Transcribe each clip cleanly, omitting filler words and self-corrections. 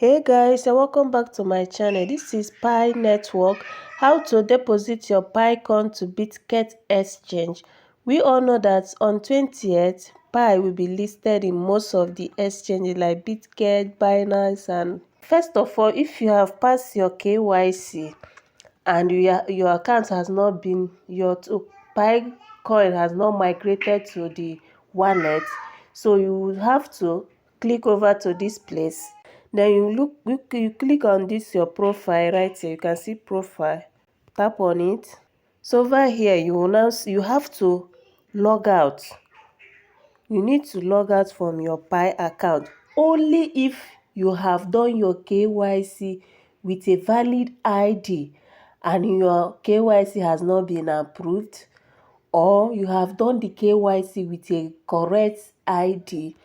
Hey guys, and welcome back to my channel. This is Pi Network. How to deposit your Pi coin to Bitget exchange. We all know that on 20th, Pi will be listed in most of the exchanges like Bitget, Binance, and first of all, if you have passed your KYC and your account has not been, Pi coin has not migrated to the wallet, so you will have to click over to this place. Then you click on this your profile right here. You can see profile. Tap on it. So over here you have to log out. You need to log out from your Pi account only if you have done your KYC with a valid ID and your KYC has not been approved, or you have done the KYC with a correct ID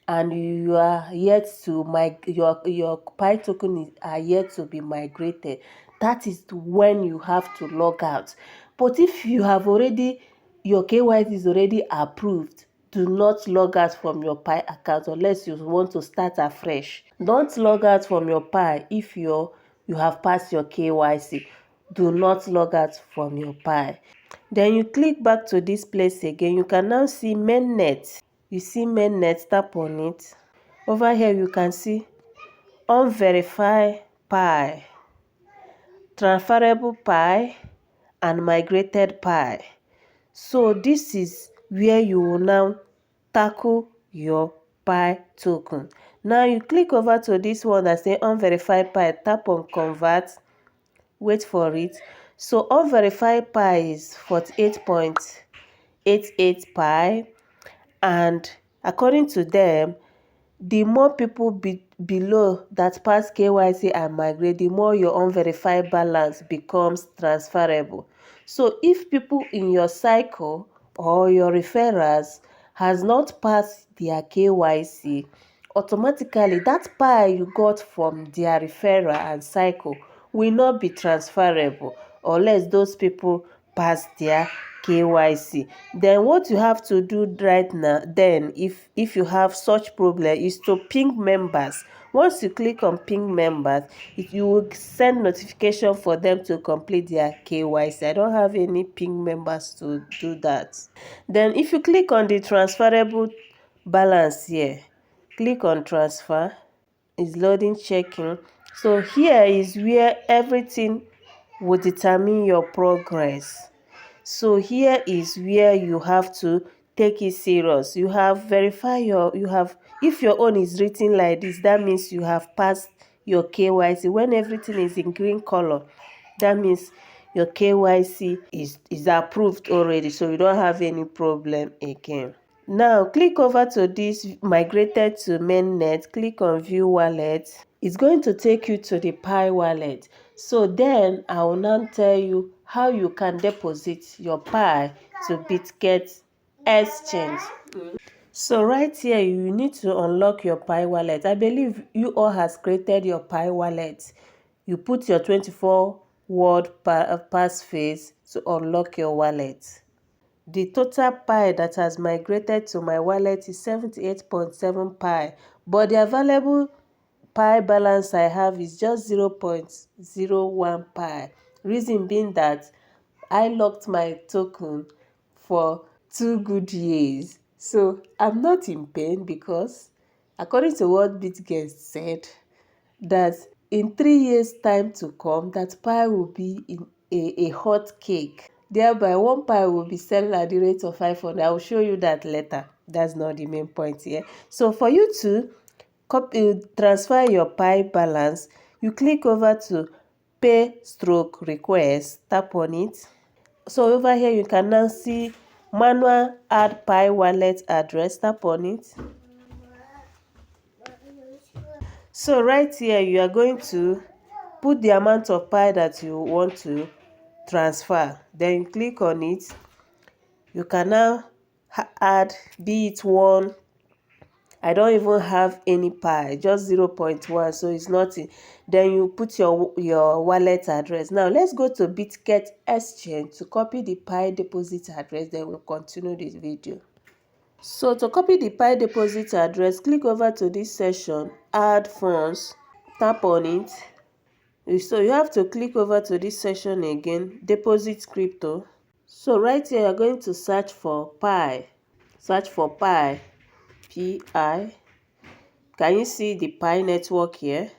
and you are yet to your Pi token are yet to be migrated. That is when you have to log out. But if you have already, your KYC is already approved, do not log out from your Pi account unless you want to start afresh. Don't log out from your Pi if you have passed your KYC. Do not log out from your Pi. Then you click back to this place again. You can now see mainnet. You see mainnet, tap on it. Over here you can see unverified Pi, transferable Pi, and migrated Pi. So this is where you will now tackle your Pi token. Now you click over to this one that says unverified Pi, tap on convert, wait for it. So unverified Pi is 48.88 Pi, and according to them, the more people below that pass KYC and migrate, the more your unverified balance becomes transferable. So if people in your cycle or your referrals has not passed their KYC, automatically that Pi you got from their referral and cycle will not be transferable unless those people pass their KYC. Then what you have to do right now, then if you have such problem, is to ping members. Once you click on ping members, you will send notification for them to complete their KYC. I don't have any ping members to do that. Then if you click on the transferable balance here, click on transfer. It's loading, checking. So here is where everything will determine your progress. So here is where you have to take it serious. You have verified if your own is written like this, that means you have passed your KYC. When everything is in green color, that means your KYC is approved already, so you don't have any problem again. Now click over to this migrated to mainnet, click on view wallet. It's going to take you to the Pi wallet. So then I will now tell you how you can deposit your Pi to Bitget exchange. So right here you need to unlock your Pi wallet. I believe you all has created your Pi wallet. You put your 24-word passphrase to unlock your wallet. The total Pi that has migrated to my wallet is 78.7 Pi, but the available Pi balance I have is just 0.01 Pi. Reason being that I locked my token for 2 good years. So I'm not in pain because according to what Bitget said, that in 3 years time to come, that Pi will be in a hot cake. Thereby, 1 Pi will be selling at the rate of 500. I will show you that later. That's not the main point here. So for you to transfer your Pi balance, you click over to pay stroke request, tap on it. So over here you can now see manual add Pi wallet address, tap on it. So right here you are going to put the amount of Pi that you want to transfer. Then you click on it. You can now add, be it 1. I don't even have any Pi, just 0.1, so it's nothing. Then you put your wallet address. Now let's go to Bitget exchange to copy the Pi deposit address. Then we'll continue this video. So to copy the Pi deposit address, click over to this section, add funds. tap on it. So you have to click over to this section again, deposit crypto. So right here, you're going to search for Pi. Search for Pi, Pi. Can you see the Pi network here?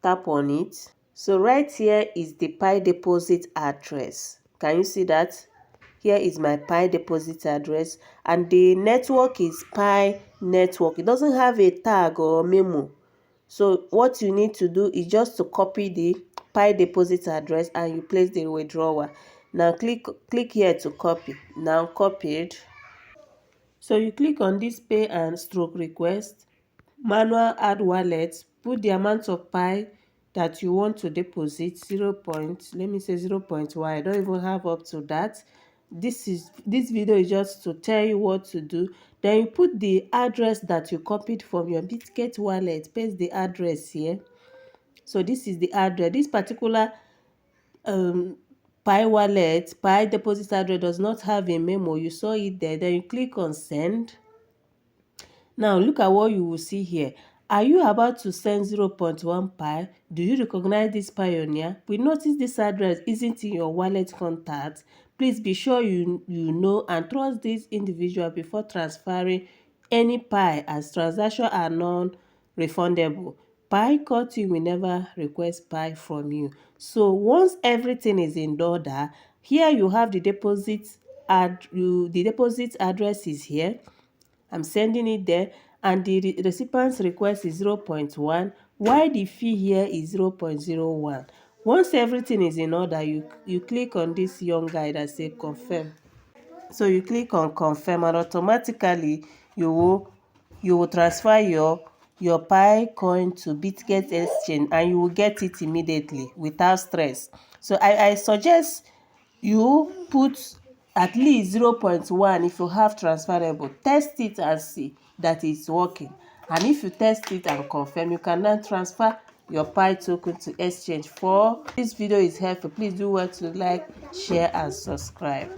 Tap on it. So right here is the Pi deposit address. Can you see that? Here is my Pi deposit address, and the network is Pi network. It doesn't have a tag or memo. So what you need to do is just to copy the Pi deposit address and you place the withdrawal. Now click here to copy. Now copied. So you click on this pay and stroke request, manual add wallet, put the amount of Pi that you want to deposit, 0. Let me say 0.1. I don't even have up to that. This video is just to tell you what to do. Then you put the address that you copied from your Bitget wallet, paste the address here. So this is the address. This particular Pi wallet, Pi deposit address does not have a memo. You saw it there. Then you click on send. Now look at what you will see here. Are you about to send 0.1 Pi? Do you recognize this pioneer? We notice this address isn't in your wallet contacts. Please be sure you know and trust this individual before transferring any Pi, as transactions are non-refundable. Pi cutting will never request Pi from you. So once everything is in order, here you have the deposit address is here. I'm sending it there, and the recipient's request is 0.1, while the fee here is 0.01. Once everything is in order, you click on this young guy that says confirm. So you click on confirm, and automatically you will transfer your Pi coin to Bitget exchange, and you will get it immediately without stress. So I suggest you put at least 0.1 if you have transferable. Test it and see that it's working. And if you test it and confirm, you can now transfer your Pi token to exchange. For this video is helpful, please do well to like, share and subscribe.